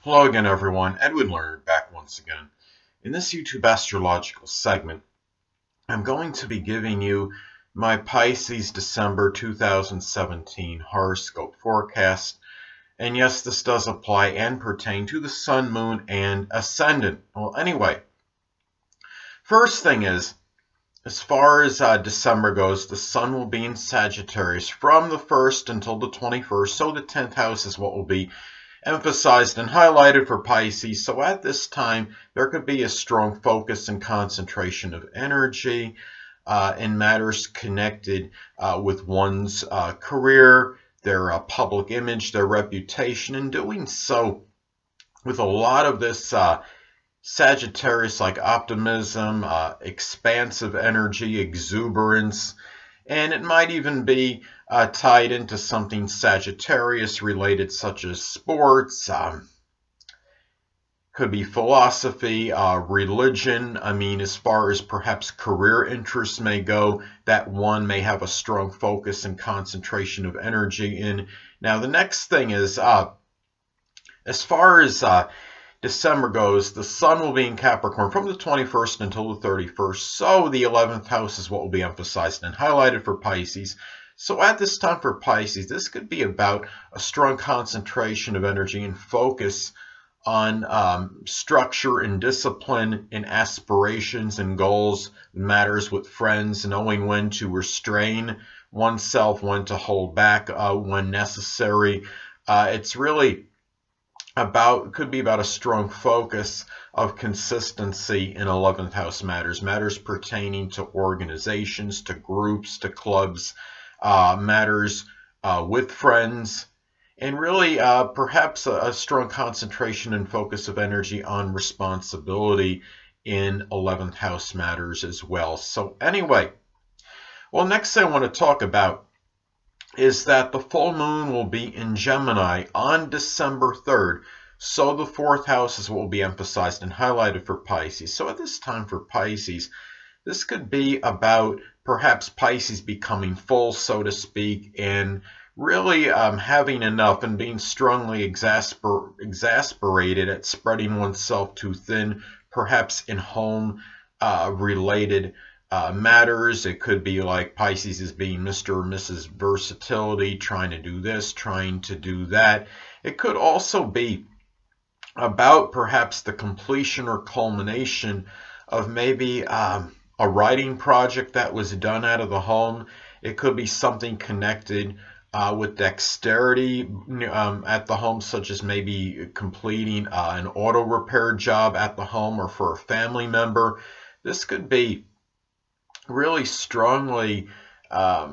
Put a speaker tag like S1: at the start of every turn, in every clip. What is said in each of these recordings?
S1: Hello again, everyone. Edwin Leonard back once again. In this YouTube astrological segment, I'm going to be giving you my Pisces December 2017 horoscope forecast. And yes, this does apply and pertain to the sun, moon, and ascendant. Well, anyway, first thing is, as far as December goes, the sun will be in Sagittarius from the 1st until the 21st. So the 10th house is what will be emphasized and highlighted for Pisces. So at this time, there could be a strong focus and concentration of energy in matters connected with one's career, their public image, their reputation, and doing so with a lot of this Sagittarius-like optimism, expansive energy, exuberance, and it might even be tied into something Sagittarius related, such as sports, could be philosophy, religion. I mean, as far as perhaps career interests may go, that one may have a strong focus and concentration of energy in. Now, the next thing is, as far as December goes, the sun will be in Capricorn from the 21st until the 31st. So the 11th house is what will be emphasized and highlighted for Pisces. So at this time for Pisces, this could be about a strong concentration of energy and focus on structure and discipline and aspirations and goals, matters with friends, knowing when to restrain oneself, when to hold back when necessary. It's really could be about a strong focus of consistency in 11th house matters pertaining to organizations, to groups, to clubs, matters with friends, and really perhaps a strong concentration and focus of energy on responsibility in 11th house matters as well. So anyway, well, next thing I want to talk about is that the full moon will be in Gemini on December 3rd. So the 4th house is what will be emphasized and highlighted for Pisces. So at this time for Pisces, this could be about perhaps Pisces becoming full, so to speak, and really having enough and being strongly exasperated at spreading oneself too thin, perhaps in home related matters. It could be like Pisces is being Mr. or Mrs. Versatility, trying to do this, trying to do that. It could also be about perhaps the completion or culmination of maybe a writing project that was done out of the home. It could be something connected with dexterity at the home, such as maybe completing an auto repair job at the home or for a family member. This could be really strongly, I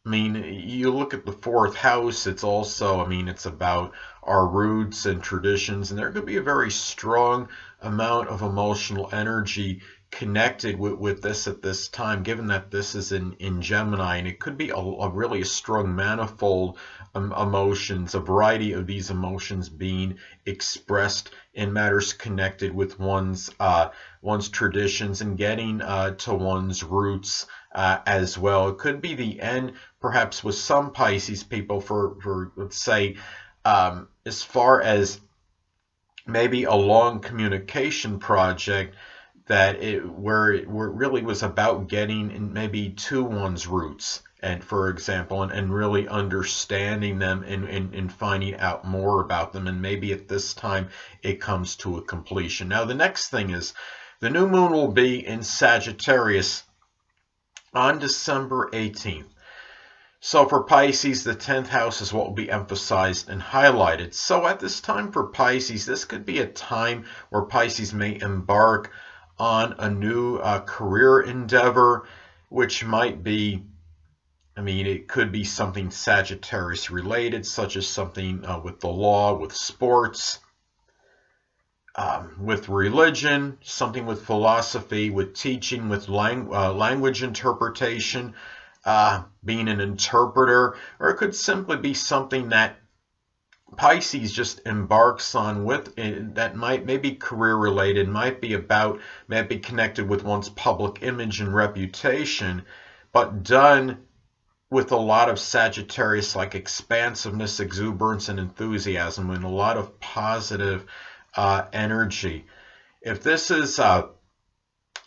S1: mean, you look at the 4th house, it's also, I mean, it's about our roots and traditions, and there could be a very strong amount of emotional energy connected with this at this time, given that this is in Gemini, and it could be a really strong manifold emotions, a variety of these emotions being expressed in matters connected with one's traditions and getting to one's roots as well. It could be the end, perhaps, with some Pisces people for let's say, as far as maybe a long communication project that where it really was about getting maybe to one's roots, and for example, and really understanding them and finding out more about them, and maybe at this time it comes to a completion. Now the next thing is the new moon will be in Sagittarius on December 18th. So for Pisces, the 10th house is what will be emphasized and highlighted. So at this time for Pisces, this could be a time where Pisces may embark on a new career endeavor, which might be, I mean, it could be something Sagittarius related, such as something with the law, with sports, with religion, something with philosophy, with teaching, with language interpretation, being an interpreter, or it could simply be something that Pisces just embarks on with that may be career related, might be connected with one's public image and reputation, but done with a lot of Sagittarius, like expansiveness, exuberance, and enthusiasm, and a lot of positive energy. If this is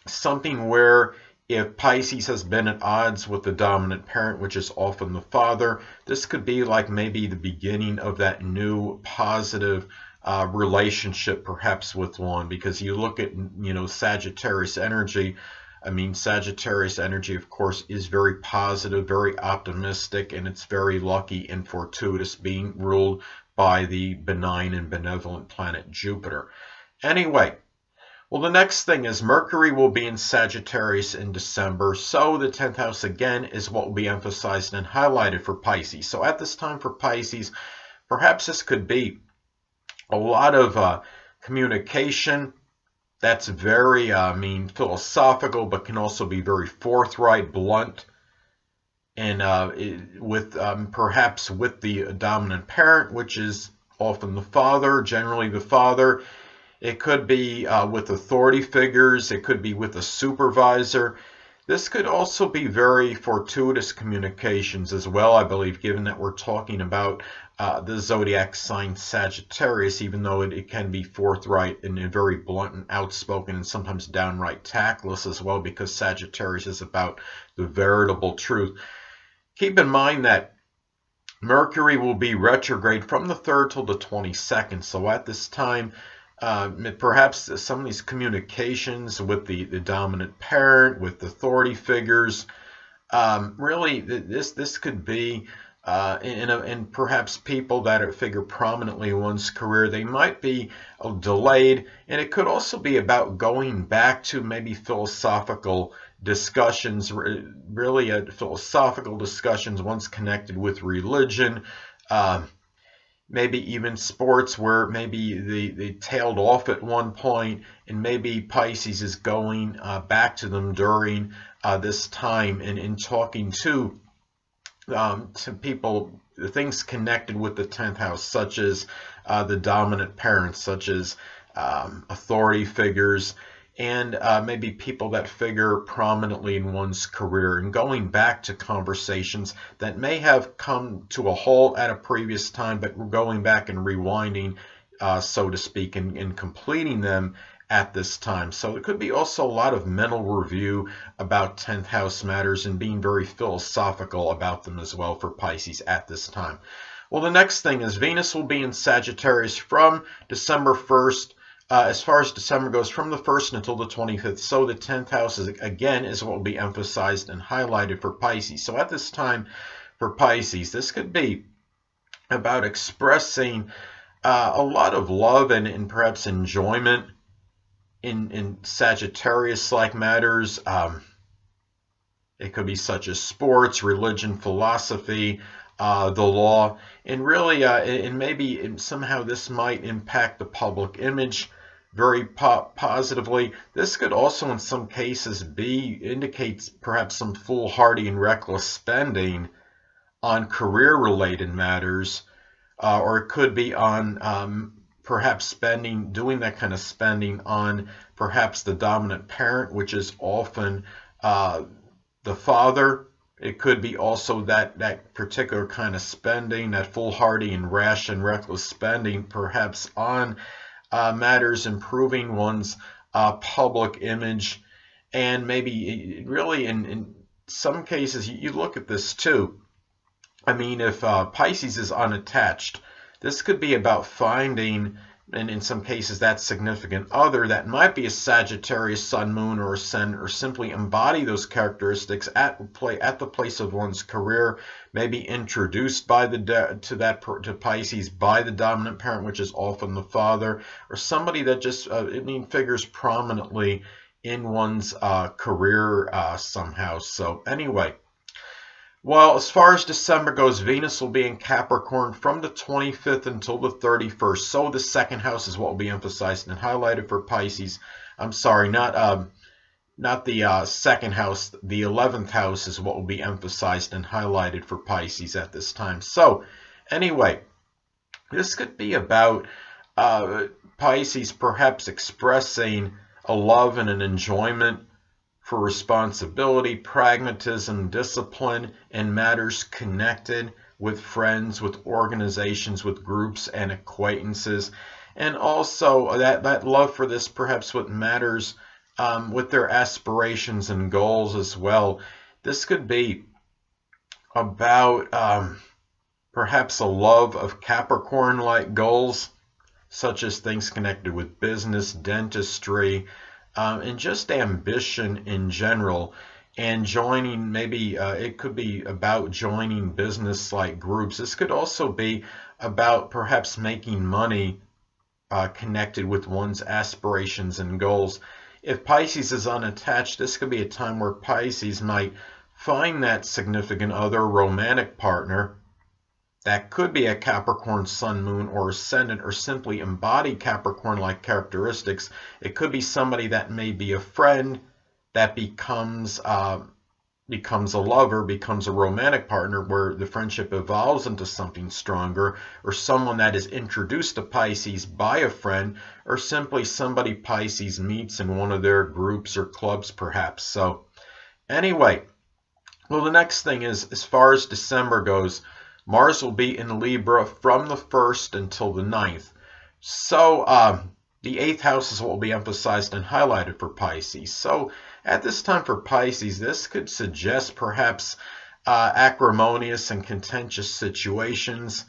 S1: something where if Pisces has been at odds with the dominant parent, which is often the father, this could be like maybe the beginning of that new positive relationship, perhaps with one, because you look at, Sagittarius energy. I mean, Sagittarius energy, of course, is very positive, very optimistic, and it's very lucky and fortuitous, being ruled by the benign and benevolent planet Jupiter. Anyway, well, the next thing is Mercury will be in Sagittarius in December, so the 10th house again is what will be emphasized and highlighted for Pisces. So at this time for Pisces, perhaps this could be a lot of communication that's very, philosophical, but can also be very forthright, blunt, and perhaps with the dominant parent, which is often the father, generally the father. It could be with authority figures. It could be with a supervisor. This could also be very fortuitous communications as well, I believe, given that we're talking about the zodiac sign Sagittarius, even though it can be forthright and very blunt and outspoken and sometimes downright tactless as well, because Sagittarius is about the veritable truth. Keep in mind that Mercury will be retrograde from the 3rd till the 22nd, so at this time, perhaps some of these communications with the dominant parent, with authority figures, really this could be and perhaps people that figure prominently in one's career, they might be delayed, and it could also be about going back to maybe philosophical discussions, really philosophical discussions once connected with religion, maybe even sports, where maybe they tailed off at one point, and maybe Pisces is going back to them during this time, and in talking to people, things connected with the 10th house, such as the dominant parents, such as authority figures, and maybe people that figure prominently in one's career, and going back to conversations that may have come to a halt at a previous time, but going back and rewinding, so to speak, and completing them at this time. So it could be also a lot of mental review about 10th house matters and being very philosophical about them as well for Pisces at this time. Well, the next thing is Venus will be in Sagittarius from December 1st. As far as December goes, from the 1st until the 25th. So the 10th house again is what will be emphasized and highlighted for Pisces. So at this time for Pisces, this could be about expressing a lot of love and perhaps enjoyment in Sagittarius-like matters. It could be such as sports, religion, philosophy, the law, and really, and maybe somehow this might impact the public image very positively. This could also in some cases indicates perhaps some foolhardy and reckless spending on career-related matters, or it could be on perhaps doing that kind of spending on perhaps the dominant parent, which is often the father. It could be also that particular kind of spending, that foolhardy and rash and reckless spending, perhaps on matters improving one's public image, and maybe really in some cases you look at this too. I mean, if Pisces is unattached, this could be about finding, and in some cases that significant other that might be a Sagittarius sun, moon, or ascendant, or simply embody those characteristics at the place of one's career, maybe introduced by to Pisces by the dominant parent, which is often the father, or somebody that just figures prominently in one's career somehow. So anyway. Well, as far as December goes, Venus will be in Capricorn from the 25th until the 31st. So the second house is what will be emphasized and highlighted for Pisces. I'm sorry, not the second house. The 11th house is what will be emphasized and highlighted for Pisces at this time. So anyway, this could be about Pisces perhaps expressing a love and an enjoyment for responsibility, pragmatism, discipline, and matters connected with friends, with organizations, with groups and acquaintances. And also that love for this, perhaps what matters with their aspirations and goals as well. This could be about perhaps a love of Capricorn-like goals, such as things connected with business, dentistry, and just ambition in general. And joining, maybe it could be about joining business-like groups. This could also be about perhaps making money connected with one's aspirations and goals. If Pisces is unattached, this could be a time where Pisces might find that significant other, romantic partner, that could be a Capricorn sun, moon, or ascendant, or simply embody Capricorn-like characteristics. It could be somebody that may be a friend that becomes a lover, becomes a romantic partner, where the friendship evolves into something stronger, or someone that is introduced to Pisces by a friend, or simply somebody Pisces meets in one of their groups or clubs perhaps. So anyway, well, the next thing is, as far as December goes, Mars will be in Libra from the 1st until the 9th. So the 8th house is what will be emphasized and highlighted for Pisces. So at this time for Pisces, this could suggest perhaps acrimonious and contentious situations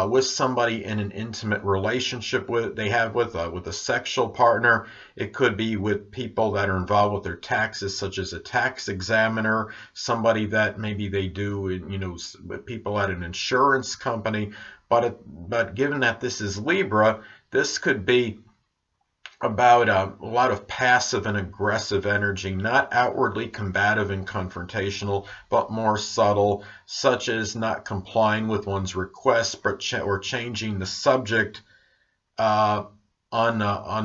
S1: with somebody in an intimate relationship with a sexual partner. It could be with people that are involved with their taxes, such as a tax examiner, somebody that maybe they do, with people at an insurance company. But given that this is Libra, this could be about a lot of passive and aggressive energy, not outwardly combative and confrontational, but more subtle, such as not complying with one's requests, or changing the subject on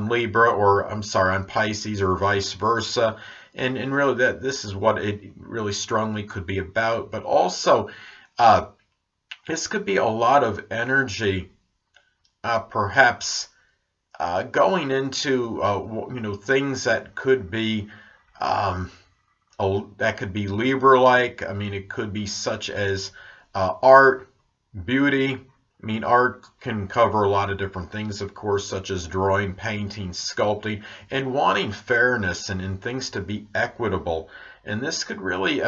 S1: Libra, or I'm sorry, on Pisces, or vice versa. And really, this is what it really strongly could be about. But also, this could be a lot of energy, perhaps going into things that could be Libra-like. I mean, it could be such as art, beauty. I mean, art can cover a lot of different things, of course, such as drawing, painting, sculpting, and wanting fairness and things to be equitable. And this could really,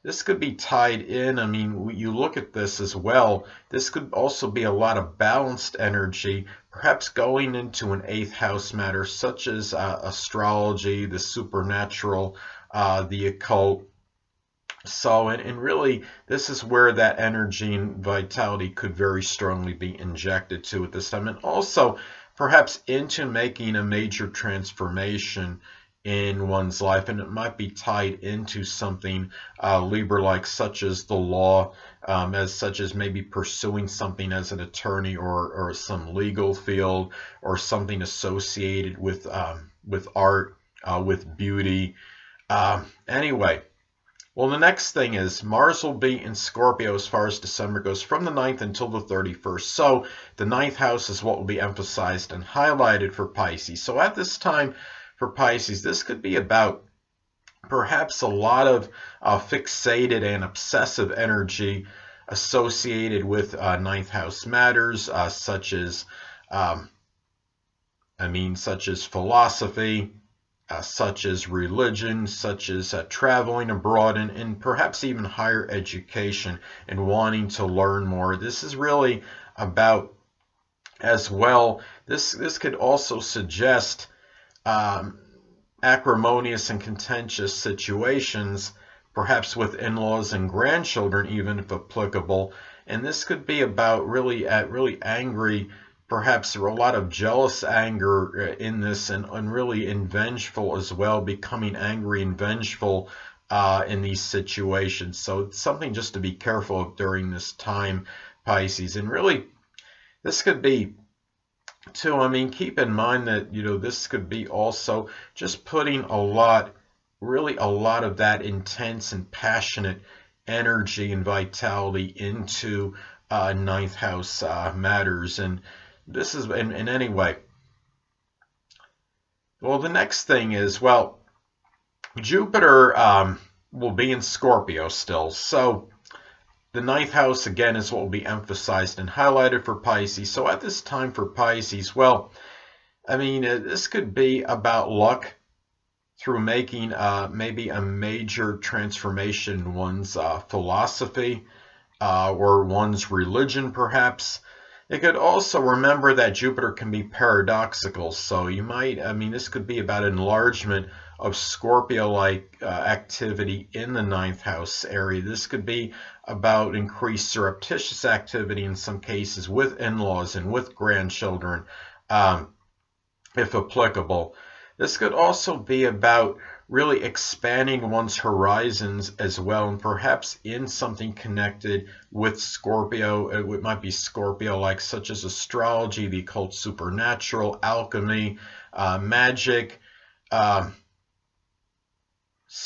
S1: this could be tied in. You look at this as well. This could also be a lot of balanced energy, perhaps going into an 8th house matter, such as astrology, the supernatural, the occult. So, and really, this is where that energy and vitality could very strongly be injected to at this time. And also, perhaps into making a major transformation in one's life, and it might be tied into something Libra-like, such as the law, such as maybe pursuing something as an attorney, or some legal field, or something associated with art, with beauty. Anyway, well, the next thing is Mars will be in Scorpio as far as December goes, from the 9th until the 31st. So the 9th house is what will be emphasized and highlighted for Pisces. So at this time for Pisces, this could be about perhaps a lot of fixated and obsessive energy associated with 9th house matters, such as philosophy, such as religion, such as traveling abroad, and perhaps even higher education and wanting to learn more. This is really about, as well, this could also suggest acrimonious and contentious situations, perhaps with in-laws and grandchildren, even if applicable. And this could be about really angry, perhaps a lot of jealous anger in this, and really vengeful as well, becoming angry and vengeful in these situations. So it's something just to be careful of during this time, Pisces. And really, this could be too, keep in mind that, this could be also just putting a lot of that intense and passionate energy and vitality into 9th house matters. And this is, and anyway, well, the next thing is, well, Jupiter will be in Scorpio still. So the ninth house, again, is what will be emphasized and highlighted for Pisces. So at this time for Pisces, well, I mean, this could be about luck through making maybe a major transformation in one's philosophy or one's religion, perhaps. It could also remember that Jupiter can be paradoxical, so you might, I mean, this could be about enlargement of Scorpio-like activity in the ninth house area. This could be about increased surreptitious activity in some cases with in-laws and with grandchildren, if applicable. This could also be about really expanding one's horizons as well, and perhaps in something connected with Scorpio. It might be Scorpio-like, such as astrology, the occult, supernatural, alchemy, magic,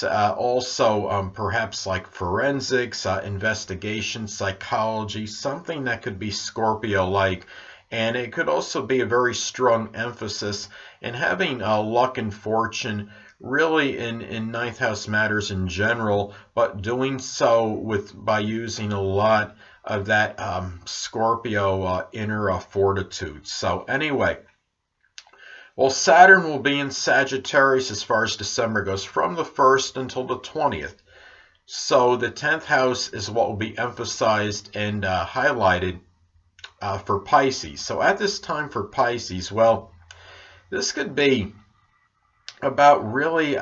S1: also perhaps like forensics, investigation, psychology, something that could be Scorpio-like. And it could also be a very strong emphasis in having luck and fortune really in ninth house matters in general, but doing so by using a lot of that Scorpio inner fortitude. So anyway, well, Saturn will be in Sagittarius as far as December goes, from the 1st until the 20th. So the 10th house is what will be emphasized and highlighted for Pisces. So at this time for Pisces, well, this could be about really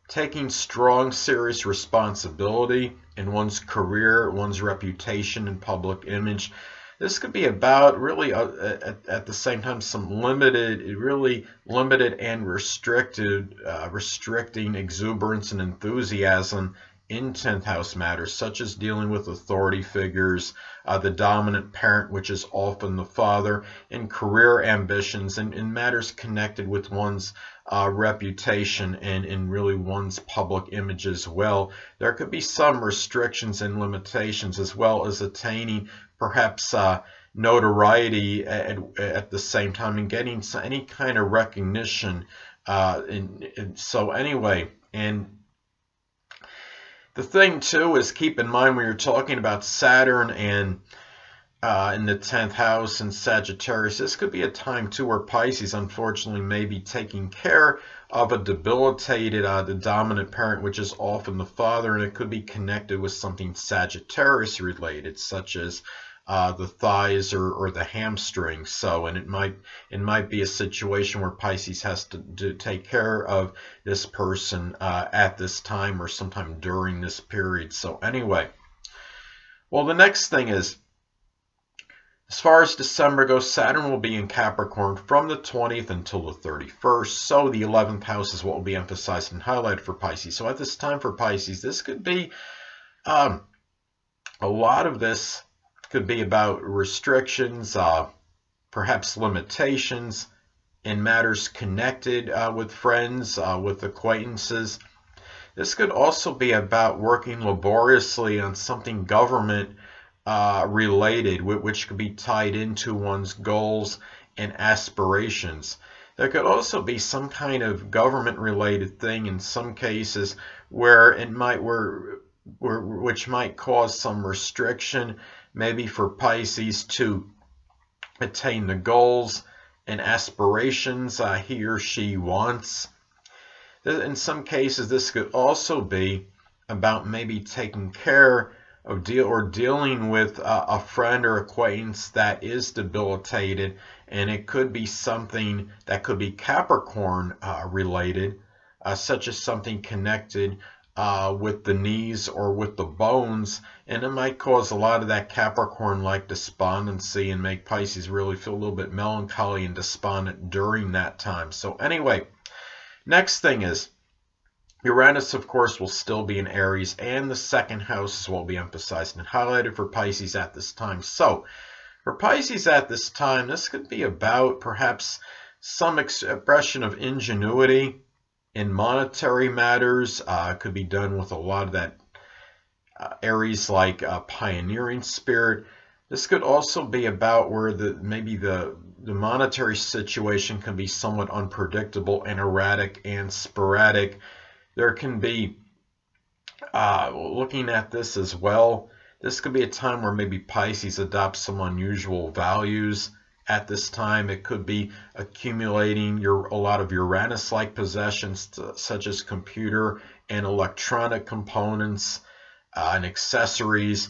S1: taking strong, serious responsibility in one's career, one's reputation and public image. This could be about really at the same time some really limited and restricting exuberance and enthusiasm in 10th house matters, such as dealing with authority figures, the dominant parent, which is often the father, and career ambitions, and in matters connected with one's reputation and really one's public image as well. There could be some restrictions and limitations, as well as attaining perhaps notoriety at the same time and getting any kind of recognition. So anyway, and the thing too is, keep in mind when you're talking about Saturn and in the 10th house and Sagittarius, this could be a time too where Pisces unfortunately may be taking care of a debilitated, the dominant parent, which is often the father, and it could be connected with something Sagittarius related, such as the thighs or the hamstrings. So, and it might be a situation where Pisces has to take care of this person at this time or sometime during this period. So anyway, well, the next thing is, as far as December goes, Saturn will be in Capricorn from the 20th until the 31st. So the 11th house is what will be emphasized and highlighted for Pisces. So at this time for Pisces, this could be a lot of this could be about restrictions, perhaps limitations in matters connected with friends, with acquaintances. This could also be about working laboriously on something government related, which could be tied into one's goals and aspirations. There could also be some kind of government related thing in some cases where it might which might cause some restriction, maybe for Pisces to attain the goals and aspirations he or she wants. In some cases, this could also be about maybe taking care of dealing with a friend or acquaintance that is debilitated, and it could be something that could be Capricorn related, such as something connected with the knees or with the bones, and it might cause a lot of that Capricorn-like despondency and make Pisces really feel a little bit melancholy and despondent during that time. So anyway, next thing is, Uranus, of course, will still be in Aries, and the second house will be emphasized and highlighted for Pisces at this time. So for Pisces at this time, this could be about perhaps some expression of ingenuity in monetary matters. Could be done with a lot of that Aries-like pioneering spirit. This could also be about where maybe the monetary situation can be somewhat unpredictable and erratic and sporadic. there can be, looking at this as well, this could be a time where maybe Pisces adopts some unusual values at this time. It could be accumulating a lot of Uranus-like possessions, such as computer and electronic components and accessories.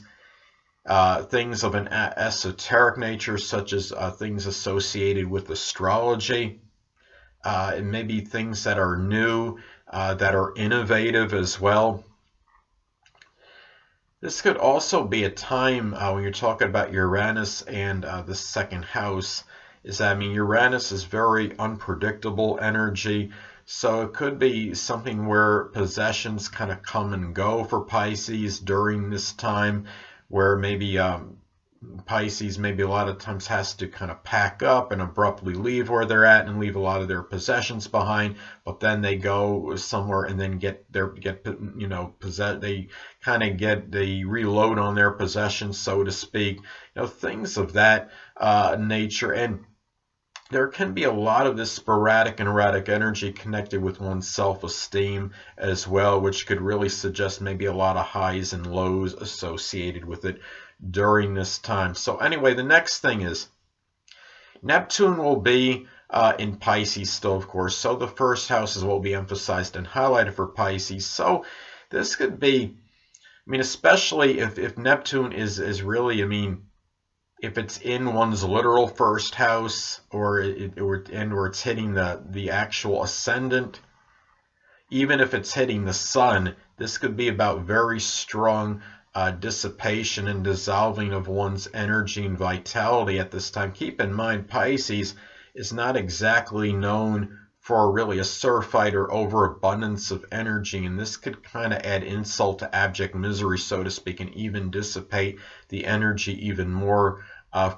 S1: Things of an esoteric nature, such as things associated with astrology, and maybe things that are new, that are innovative as well. This could also be a time when you're talking about Uranus and the second house, is that, I mean, Uranus is very unpredictable energy, so it could be something where possessions kind of come and go for Pisces during this time, where maybe Pisces maybe a lot of times has to kind of pack up and abruptly leave where they're at and leave a lot of their possessions behind, but then they go somewhere and then they reload on their possessions, so to speak, things of that nature. And there can be a lot of this sporadic and erratic energy connected with one's self-esteem as well, which could really suggest maybe a lot of highs and lows associated with it during this time. So anyway, the next thing is Neptune will be in Pisces still, of course. So the first house is what will be emphasized and highlighted for Pisces. So this could be, I mean, especially if Neptune is really, I mean, if it's in one's literal first house, or it's hitting the actual ascendant, even if it's hitting the sun, this could be about very strong dissipation and dissolving of one's energy and vitality at this time. Keep in mind, Pisces is not exactly known for really a surfeit or overabundance of energy, and this could kind of add insult to abject misery, so to speak, and even dissipate the energy even more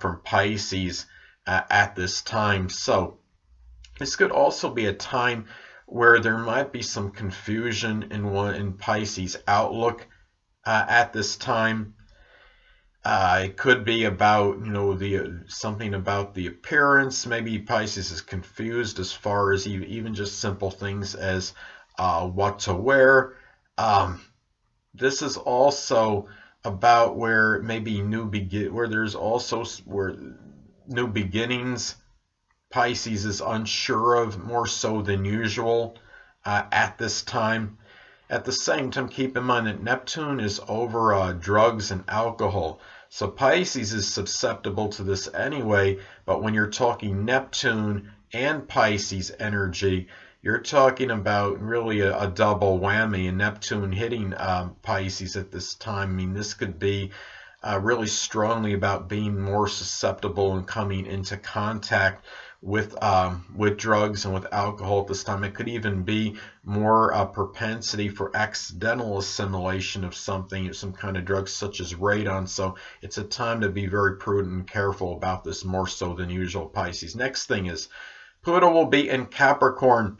S1: from Pisces at this time. So this could also be a time where there might be some confusion in Pisces' outlook at this time. It could be about, something about the appearance. Maybe Pisces is confused as far as even just simple things as what to wear. This is also about where maybe new beginnings Pisces is unsure of, more so than usual at this time. At the same time, keep in mind that Neptune is over drugs and alcohol. So Pisces is susceptible to this anyway, but when you're talking Neptune and Pisces energy, you're talking about really a double whammy, and Neptune hitting Pisces at this time. I mean, this could be really strongly about being more susceptible and coming into contact with drugs and with alcohol at this time. It could even be more propensity for accidental assimilation of something, some kind of drug such as radon. So it's a time to be very prudent and careful about this, more so than usual, Pisces. Next thing is Pluto will be in Capricorn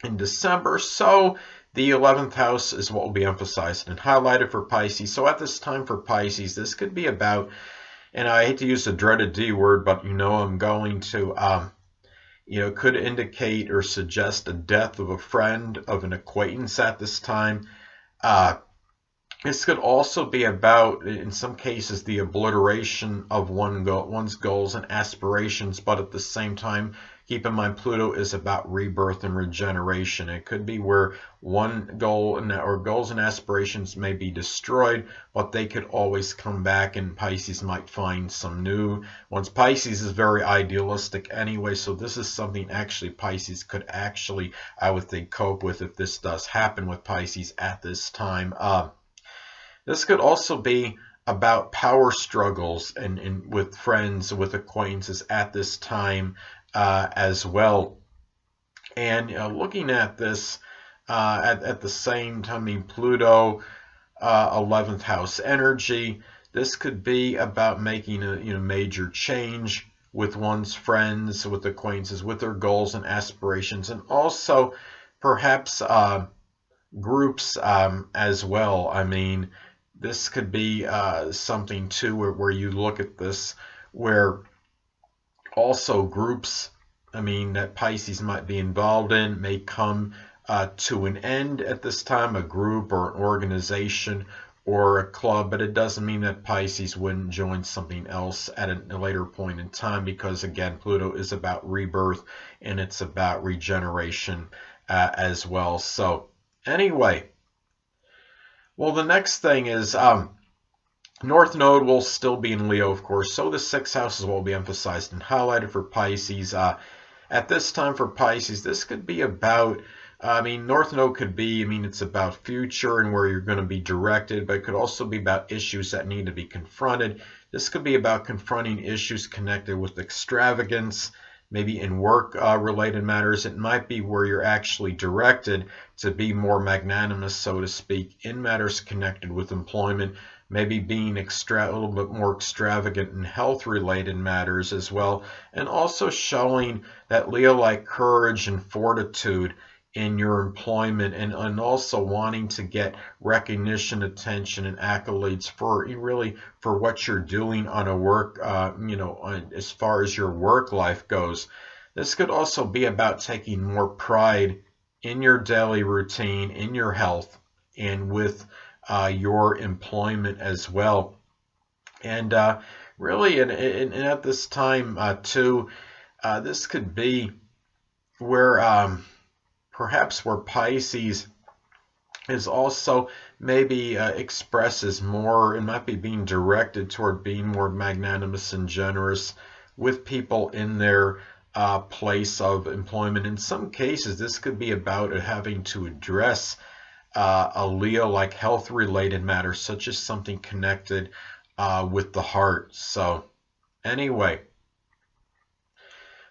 S1: in December. So the 11th house is what will be emphasized and highlighted for Pisces. So at this time for Pisces, this could be about, and I hate to use the dreaded D word, but I'm going to, could indicate or suggest a death of a friend, of an acquaintance at this time. This could also be about, in some cases, the obliteration of one's goals and aspirations, but at the same time, keep in mind, Pluto is about rebirth and regeneration. It could be where one goal or goals and aspirations may be destroyed, but they could always come back, and Pisces might find some new ones. Pisces is very idealistic anyway, so this is something actually Pisces could actually, I would think, cope with if this does happen with Pisces at this time. This could also be about power struggles and with friends, with acquaintances at this time as well. And looking at this at the same time, I mean, Pluto, 11th house energy, this could be about making a major change with one's friends, with acquaintances, with their goals and aspirations, and also perhaps groups as well. I mean, this could be something too where you look at this, where also groups, I mean, that Pisces might be involved in may come to an end at this time, a group or an organization or a club, but it doesn't mean that Pisces wouldn't join something else at a later point in time, because again, Pluto is about rebirth and it's about regeneration as well. So anyway, well, the next thing is North Node will still be in Leo, of course, so the 6 houses will be emphasized and highlighted for Pisces. At this time for Pisces, this could be about, North Node could be, it's about future and where you're going to be directed, but it could also be about issues that need to be confronted. This could be about confronting issues connected with extravagance, maybe in work-related matters. It might be where you're actually directed to be more magnanimous, so to speak, in matters connected with employment, maybe being a little bit more extravagant in health-related matters as well, and also showing that Leo-like courage and fortitude in your employment, and also wanting to get recognition, attention, and accolades for what you're doing on a work, as far as your work life goes. This could also be about taking more pride in your daily routine, in your health, and with your employment as well. And really, and at this time too, this could be where perhaps where Pisces is also maybe expresses more, and might be being directed toward being more magnanimous and generous with people in their place of employment. In some cases, this could be about having to address a Leo-like health-related matter, such as something connected with the heart. So anyway,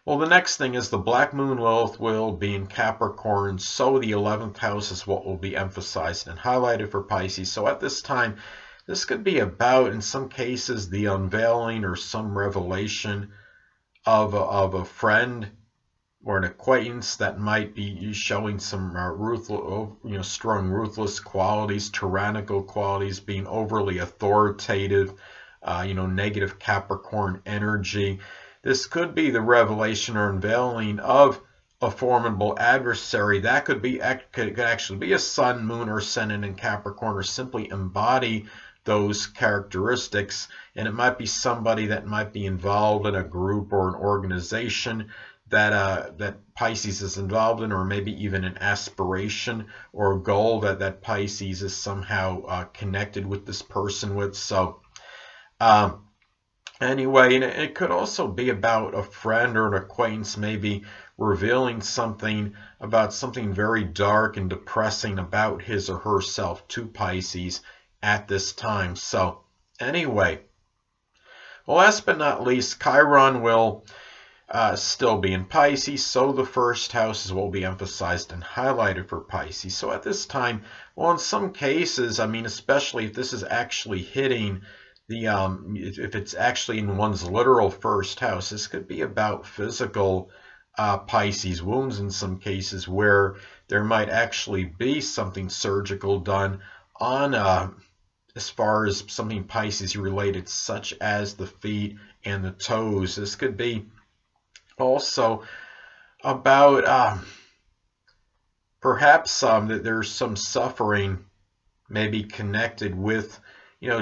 S1: well, the next thing is the Black Moon Lilith will be in Capricorn, so the 11th house is what will be emphasized and highlighted for Pisces. So at this time, this could be about, in some cases, the unveiling or some revelation of a friend or an acquaintance that might be showing some strong ruthless qualities, tyrannical qualities, being overly authoritative, negative Capricorn energy. This could be the revelation or unveiling of a formidable adversary. That could actually be a sun, moon, or ascendant in Capricorn, or simply embody those characteristics. And it might be somebody that might be involved in a group or an organization that Pisces is involved in, or maybe even an aspiration or goal that Pisces is somehow connected with this person with. So anyway, and it could also be about a friend or an acquaintance maybe revealing something about something very dark and depressing about his or herself to Pisces at this time. So anyway, well, last but not least, Chiron will still be in Pisces, so the first houses will be emphasized and highlighted for Pisces. So at this time, well, in some cases, especially if this is actually hitting the, if it's actually in one's literal first house, this could be about physical Pisces wounds in some cases, where there might actually be something surgical done on, as far as something Pisces related, such as the feet and the toes. This could be also about perhaps that there's some suffering maybe connected with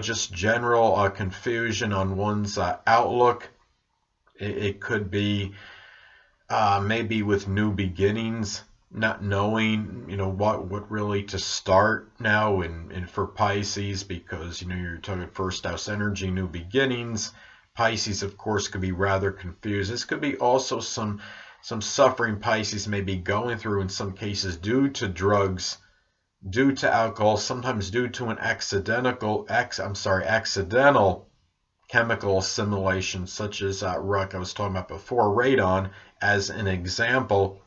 S1: just general confusion on one's outlook. It could be maybe with new beginnings, not knowing what really to start now, and for Pisces, because you're talking first house energy, new beginnings. Pisces, of course, could be rather confused. This could be also some suffering Pisces may be going through in some cases due to drugs, due to alcohol, sometimes due to an accidental chemical assimilation, such as like I was talking about before, radon as an example.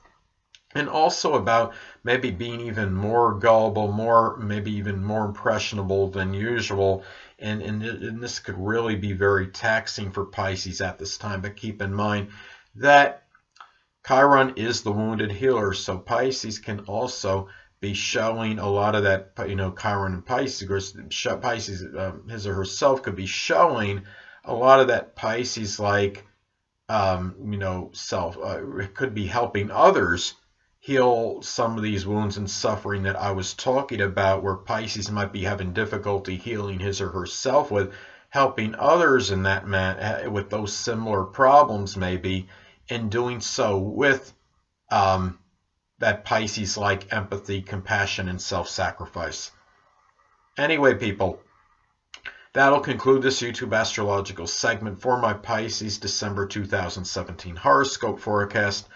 S1: And also about maybe being even more gullible, maybe even more impressionable than usual. And this could really be very taxing for Pisces at this time. But keep in mind that Chiron is the wounded healer. So Pisces can also be showing a lot of that, Chiron and Pisces, Pisces his or herself could be showing a lot of that Pisces-like, self. It could be helping others heal some of these wounds and suffering that I was talking about, where Pisces might be having difficulty healing his or herself with, helping others in that with those similar problems maybe, in doing so with that Pisces-like empathy, compassion, and self-sacrifice. Anyway, people, that'll conclude this YouTube astrological segment for my Pisces December 2017 horoscope forecast.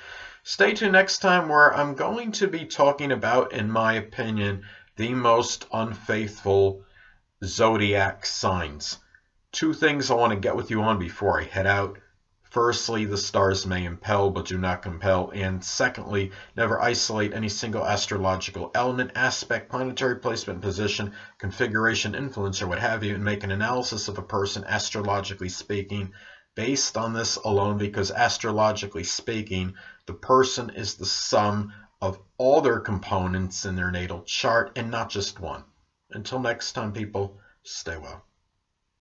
S1: Stay tuned next time, where I'm going to be talking about, in my opinion, the most unfaithful zodiac signs. Two things I want to get with you on before I head out. Firstly, the stars may impel but do not compel. And secondly, never isolate any single astrological element, aspect, planetary placement, position, configuration, influence, or what have you, and make an analysis of a person astrologically speaking based on this alone, because astrologically speaking, the person is the sum of all their components in their natal chart and not just one. Until next time, people, stay well.